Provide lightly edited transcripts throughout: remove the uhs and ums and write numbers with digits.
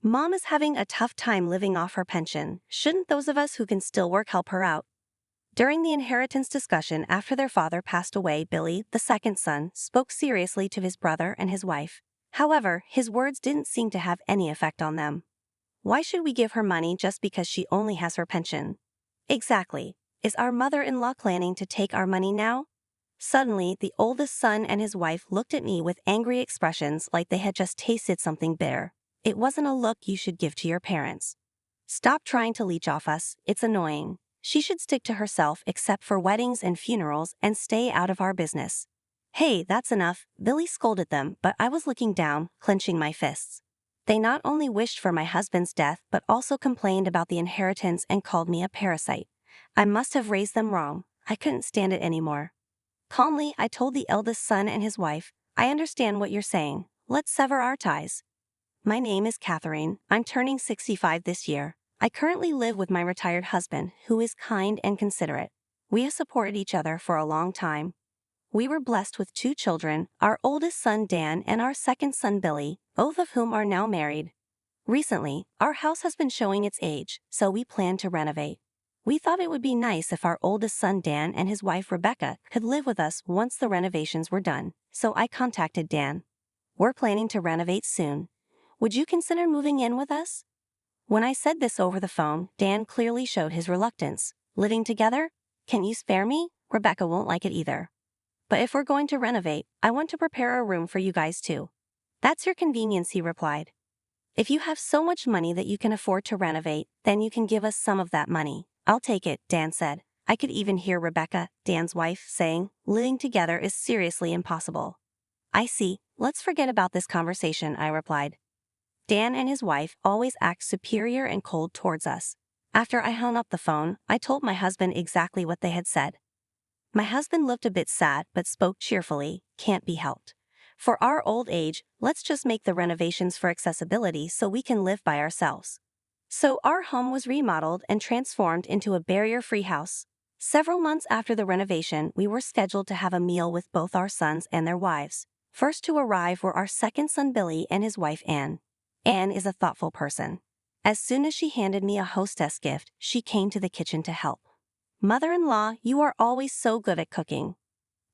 Mom is having a tough time living off her pension. Shouldn't those of us who can still work help her out? During the inheritance discussion after their father passed away, Billy, the second son, spoke seriously to his brother and his wife. However, his words didn't seem to have any effect on them. Why should we give her money just because she only has her pension? Exactly. Is our mother-in-law planning to take our money now? Suddenly, the oldest son and his wife looked at me with angry expressions like they had just tasted something bitter. It wasn't a look you should give to your parents. Stop trying to leech off us, it's annoying. She should stick to herself except for weddings and funerals and stay out of our business. Hey, that's enough, Billy scolded them, but I was looking down, clenching my fists. They not only wished for my husband's death but also complained about the inheritance and called me a parasite. I must have raised them wrong. I couldn't stand it anymore. Calmly, I told the eldest son and his wife, I understand what you're saying. Let's sever our ties. My name is Catherine. I'm turning 65 this year. I currently live with my retired husband, who is kind and considerate. We have supported each other for a long time. We were blessed with 2 children, our oldest son Dan and our second son Billy, both of whom are now married. Recently, our house has been showing its age, so we plan to renovate. We thought it would be nice if our oldest son Dan and his wife Rebecca could live with us once the renovations were done, so I contacted Dan. We're planning to renovate soon. Would you consider moving in with us? When I said this over the phone, Dan clearly showed his reluctance. Living together? Can you spare me? Rebecca won't like it either. But if we're going to renovate, I want to prepare a room for you guys too. That's your convenience, he replied. If you have so much money that you can afford to renovate, then you can give us some of that money. I'll take it, Dan said. I could even hear Rebecca, Dan's wife, saying, living together is seriously impossible. I see. Let's forget about this conversation, I replied. Dan and his wife always act superior and cold towards us. After I hung up the phone, I told my husband exactly what they had said. My husband looked a bit sad but spoke cheerfully, can't be helped. For our old age, let's just make the renovations for accessibility so we can live by ourselves. So our home was remodeled and transformed into a barrier-free house. Several months after the renovation, we were scheduled to have a meal with both our sons and their wives. First to arrive were our second son Billy and his wife Anne. Anne is a thoughtful person. As soon as she handed me a hostess gift, she came to the kitchen to help. Mother-in-law, you are always so good at cooking.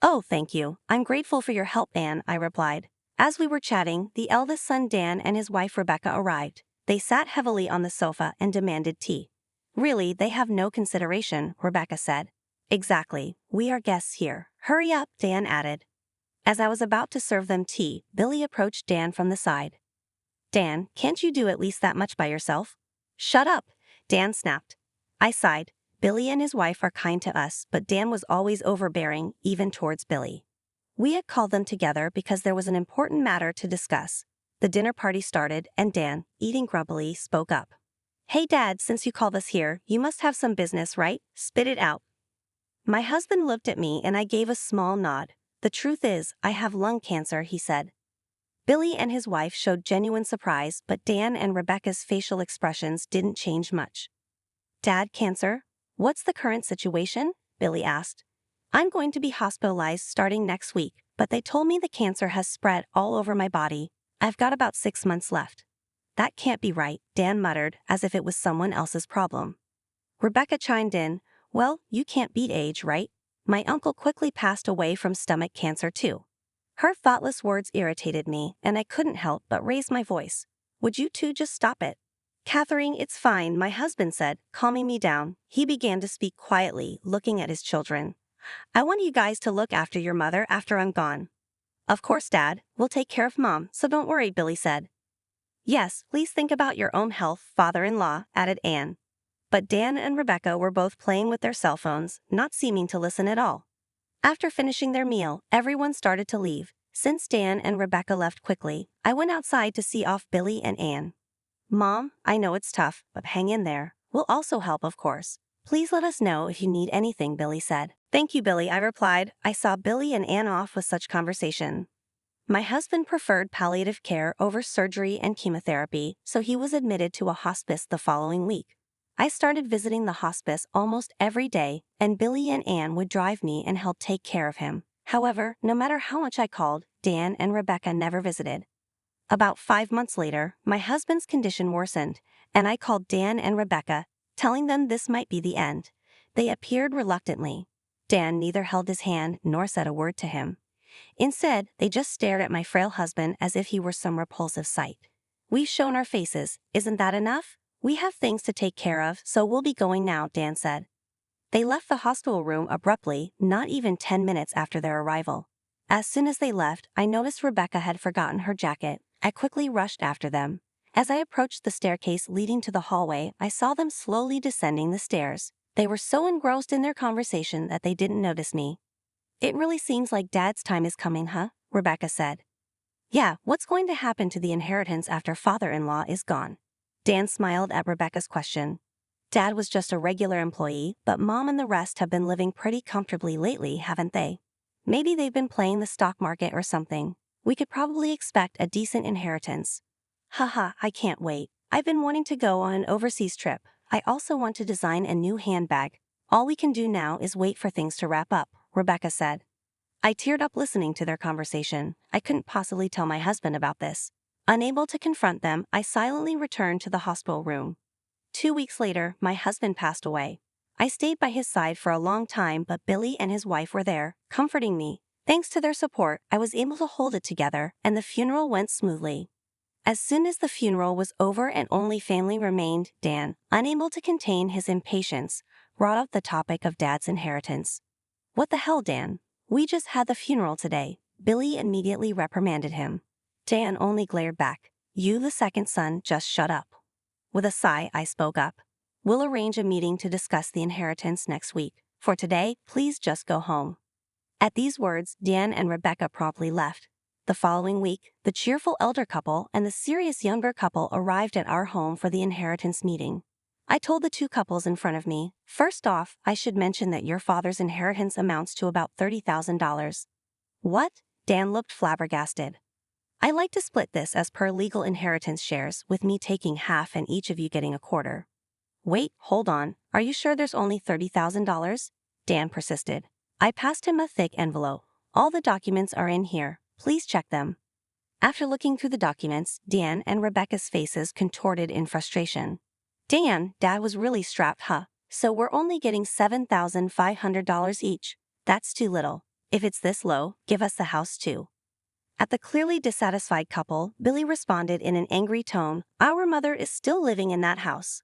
Oh, thank you. I'm grateful for your help, Anne, I replied. As we were chatting, the eldest son Dan and his wife Rebecca arrived. They sat heavily on the sofa and demanded tea. Really, they have no consideration, Rebecca said. Exactly. We are guests here. Hurry up, Dan added. As I was about to serve them tea, Billy approached Dan from the side. Dan, can't you do at least that much by yourself? Shut up, Dan snapped. I sighed. Billy and his wife are kind to us, but Dan was always overbearing, even towards Billy. We had called them together because there was an important matter to discuss. The dinner party started, and Dan, eating grumpily, spoke up. Hey Dad, since you called us here, you must have some business, right? Spit it out. My husband looked at me and I gave a small nod. The truth is, I have lung cancer, he said. Billy and his wife showed genuine surprise, but Dan and Rebecca's facial expressions didn't change much. Dad, cancer? What's the current situation? Billy asked. I'm going to be hospitalized starting next week, but they told me the cancer has spread all over my body. I've got about 6 months left. That can't be right, Dan muttered, as if it was someone else's problem. Rebecca chimed in, well, you can't beat age, right? My uncle quickly passed away from stomach cancer too. Her thoughtless words irritated me, and I couldn't help but raise my voice. Would you two just stop it? Catherine, it's fine, my husband said, calming me down. He began to speak quietly, looking at his children. I want you guys to look after your mother after I'm gone. Of course, Dad. We'll take care of Mom, so don't worry, Billy said. Yes, please think about your own health, father-in-law, added Anne. But Dan and Rebecca were both playing with their cell phones, not seeming to listen at all. After finishing their meal, everyone started to leave. Since Dan and Rebecca left quickly, I went outside to see off Billy and Anne. Mom, I know it's tough, but hang in there. We'll also help, of course. Please let us know if you need anything, Billy said. Thank you, Billy, I replied. I saw Billy and Anne off with such conversation. My husband preferred palliative care over surgery and chemotherapy, so he was admitted to a hospice the following week. I started visiting the hospice almost every day, and Billy and Anne would drive me and help take care of him. However, no matter how much I called, Dan and Rebecca never visited. About 5 months later, my husband's condition worsened, and I called Dan and Rebecca, telling them this might be the end. They appeared reluctantly. Dan neither held his hand nor said a word to him. Instead, they just stared at my frail husband as if he were some repulsive sight. "We've shown our faces, isn't that enough? We have things to take care of, so we'll be going now," Dan said. They left the hospital room abruptly, not even 10 minutes after their arrival. As soon as they left, I noticed Rebecca had forgotten her jacket. I quickly rushed after them. As I approached the staircase leading to the hallway, I saw them slowly descending the stairs. They were so engrossed in their conversation that they didn't notice me. "It really seems like Dad's time is coming, huh?" Rebecca said. "Yeah, what's going to happen to the inheritance after father-in-law is gone?" Dan smiled at Rebecca's question. "Dad was just a regular employee, but Mom and the rest have been living pretty comfortably lately, haven't they? Maybe they've been playing the stock market or something. We could probably expect a decent inheritance." "Haha, I can't wait. I've been wanting to go on an overseas trip. I also want to design a new handbag. All we can do now is wait for things to wrap up," Rebecca said. I teared up listening to their conversation. I couldn't possibly tell my husband about this. Unable to confront them, I silently returned to the hospital room. 2 weeks later, my husband passed away. I stayed by his side for a long time, but Billy and his wife were there, comforting me. Thanks to their support, I was able to hold it together, and the funeral went smoothly. As soon as the funeral was over and only family remained, Dan, unable to contain his impatience, brought up the topic of Dad's inheritance. "What the hell, Dan? We just had the funeral today." Billy immediately reprimanded him. Dan only glared back. "You, the second son, just shut up." With a sigh, I spoke up. "We'll arrange a meeting to discuss the inheritance next week. For today, please just go home." At these words, Dan and Rebecca promptly left. The following week, the cheerful elder couple and the serious younger couple arrived at our home for the inheritance meeting. I told the two couples in front of me, "First off, I should mention that your father's inheritance amounts to about $30,000. "What?" Dan looked flabbergasted. "I like to split this as per legal inheritance shares, with me taking half and each of you getting a quarter." "Wait, hold on. Are you sure there's only $30,000? Dan persisted. I passed him a thick envelope. "All the documents are in here. Please check them." After looking through the documents, Dan and Rebecca's faces contorted in frustration. "Dan, Dad was really strapped, huh? So we're only getting $7,500 each. That's too little. If it's this low, give us the house too." At the clearly dissatisfied couple, Billy responded in an angry tone, "Our mother is still living in that house."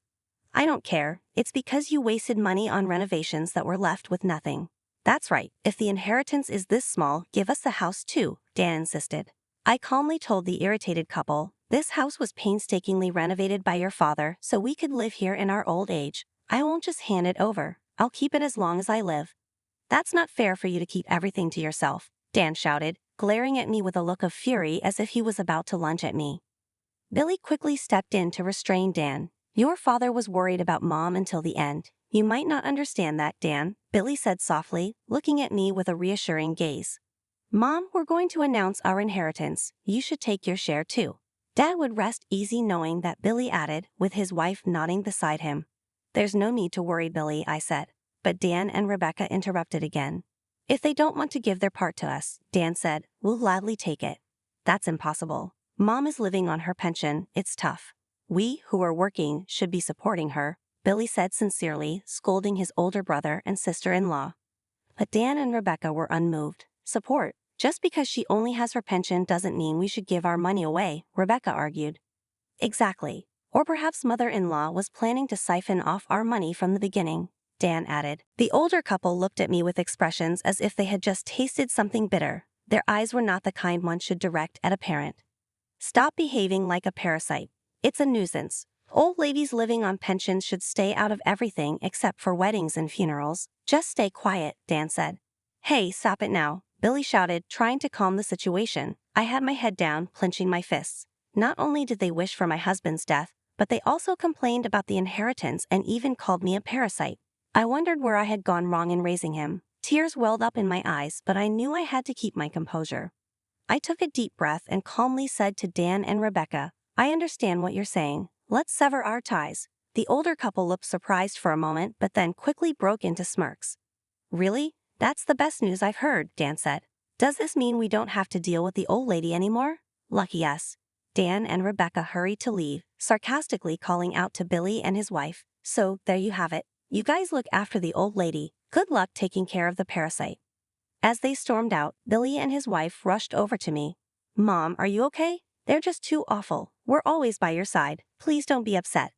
"I don't care. It's because you wasted money on renovations that we're left with nothing." "That's right. If the inheritance is this small, give us the house too," Dan insisted. I calmly told the irritated couple, "This house was painstakingly renovated by your father so we could live here in our old age. I won't just hand it over. I'll keep it as long as I live." "That's not fair for you to keep everything to yourself," Dan shouted, glaring at me with a look of fury as if he was about to lunge at me. Billy quickly stepped in to restrain Dan. "Your father was worried about Mom until the end. You might not understand that, Dan," Billy said softly, looking at me with a reassuring gaze. "Mom, we're going to announce our inheritance. You should take your share too." Dad would rest easy knowing that, Billy added, with his wife nodding beside him. "There's no need to worry, Billy," I said. But Dan and Rebecca interrupted again. "If they don't want to give their part to us," Dan said, "we'll gladly take it." "That's impossible. Mom is living on her pension. It's tough. We, who are working, should be supporting her," Billy said sincerely, scolding his older brother and sister-in-law. But Dan and Rebecca were unmoved. "Support? Just because she only has her pension doesn't mean we should give our money away," Rebecca argued. "Exactly. Or perhaps mother-in-law was planning to siphon off our money from the beginning," Dan added. The older couple looked at me with expressions as if they had just tasted something bitter. Their eyes were not the kind one should direct at a parent. "Stop behaving like a parasite. It's a nuisance. Old ladies living on pensions should stay out of everything except for weddings and funerals. Just stay quiet," Dan said. "Hey, stop it now," Billy shouted, trying to calm the situation. I had my head down, clenching my fists. Not only did they wish for my husband's death, but they also complained about the inheritance and even called me a parasite. I wondered where I had gone wrong in raising him. Tears welled up in my eyes, but I knew I had to keep my composure. I took a deep breath and calmly said to Dan and Rebecca, "I understand what you're saying. Let's sever our ties." The older couple looked surprised for a moment but then quickly broke into smirks. "Really? That's the best news I've heard," Dan said. "Does this mean we don't have to deal with the old lady anymore?" "Lucky us." Dan and Rebecca hurried to leave, sarcastically calling out to Billy and his wife, "So, there you have it. You guys look after the old lady. Good luck taking care of the parasite." As they stormed out, Billy and his wife rushed over to me. "Mom, are you okay? They're just too awful. We're always by your side. Please don't be upset."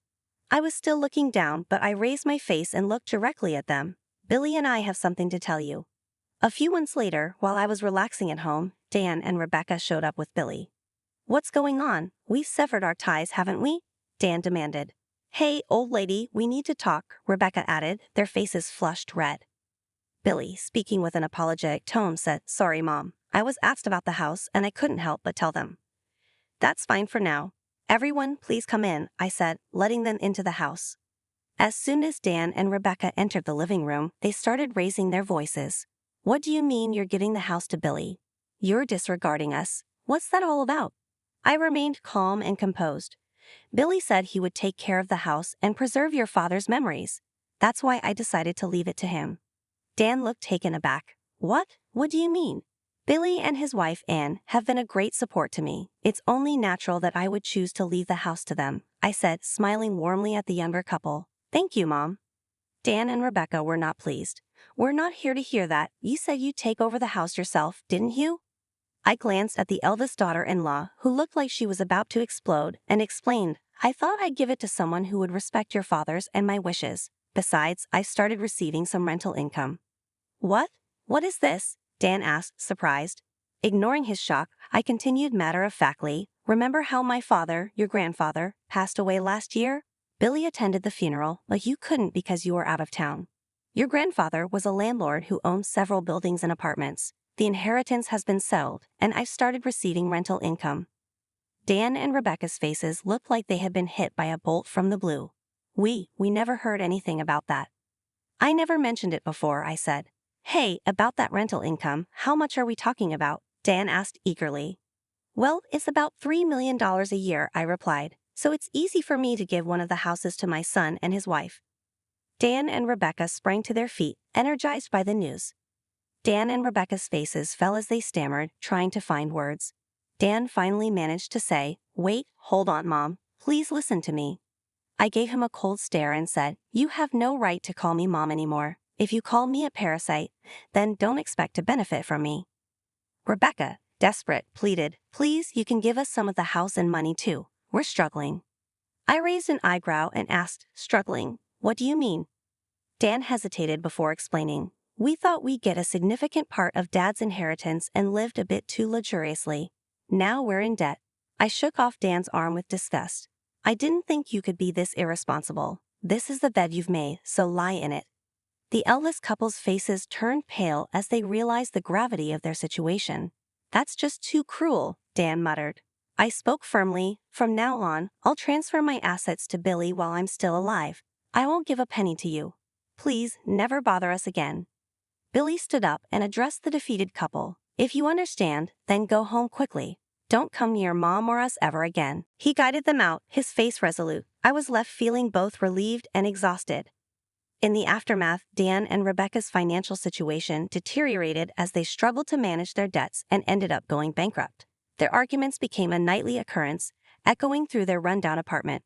I was still looking down, but I raised my face and looked directly at them. "Billy and I have something to tell you." A few months later, while I was relaxing at home, Dan and Rebecca showed up with Billy. "What's going on? We've severed our ties, haven't we?" Dan demanded. "Hey, old lady, we need to talk," Rebecca added, their faces flushed red. Billy, speaking with an apologetic tone, said, "Sorry, Mom. I was asked about the house and I couldn't help but tell them." "That's fine for now. Everyone, please come in," I said, letting them into the house. As soon as Dan and Rebecca entered the living room, they started raising their voices. "What do you mean you're giving the house to Billy? You're disregarding us. What's that all about?" I remained calm and composed. "Billy said he would take care of the house and preserve your father's memories. That's why I decided to leave it to him." Dan looked taken aback. "What? What do you mean?" "Billy and his wife, Anne, have been a great support to me. It's only natural that I would choose to leave the house to them," I said, smiling warmly at the younger couple. "Thank you, Mom." Dan and Rebecca were not pleased. "We're not here to hear that. You said you'd take over the house yourself, didn't you?" I glanced at the eldest daughter-in-law, who looked like she was about to explode, and explained, "I thought I'd give it to someone who would respect your father's and my wishes. Besides, I started receiving some rental income." "What? What is this?" Dan asked, surprised. Ignoring his shock, I continued matter-of-factly, "Remember how my father, your grandfather, passed away last year? Billy attended the funeral, but you couldn't because you were out of town. Your grandfather was a landlord who owned several buildings and apartments. The inheritance has been settled, and I've started receiving rental income." Dan and Rebecca's faces looked like they had been hit by a bolt from the blue. We never heard anything about that." "I never mentioned it before," I said. "Hey, about that rental income, how much are we talking about?" Dan asked eagerly. "Well, it's about $3 million a year," I replied, "so it's easy for me to give one of the houses to my son and his wife." Dan and Rebecca sprang to their feet, energized by the news. Dan and Rebecca's faces fell as they stammered, trying to find words. Dan finally managed to say, "Wait, hold on, Mom. Please listen to me." I gave him a cold stare and said, "You have no right to call me Mom anymore. If you call me a parasite, then don't expect to benefit from me." Rebecca, desperate, pleaded, "Please, you can give us some of the house and money too. We're struggling." I raised an eyebrow and asked, "Struggling? What do you mean?" Dan hesitated before explaining. "We thought we'd get a significant part of Dad's inheritance and lived a bit too luxuriously. Now we're in debt." I shook off Dan's arm with disgust. "I didn't think you could be this irresponsible. This is the bed you've made, so lie in it." The eldest couple's faces turned pale as they realized the gravity of their situation. "That's just too cruel," Dan muttered. I spoke firmly. "From now on, I'll transfer my assets to Billy while I'm still alive. I won't give a penny to you. Please, never bother us again." Billy stood up and addressed the defeated couple. "If you understand, then go home quickly. Don't come near Mom or us ever again." He guided them out, his face resolute. I was left feeling both relieved and exhausted. In the aftermath, Dan and Rebecca's financial situation deteriorated as they struggled to manage their debts and ended up going bankrupt. Their arguments became a nightly occurrence, echoing through their rundown apartment.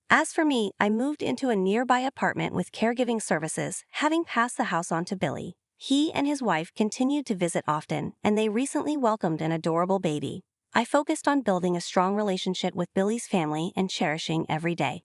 As for me, I moved into a nearby apartment with caregiving services, having passed the house on to Billy. He and his wife continued to visit often, and they recently welcomed an adorable baby. I focused on building a strong relationship with Billy's family and cherishing every day.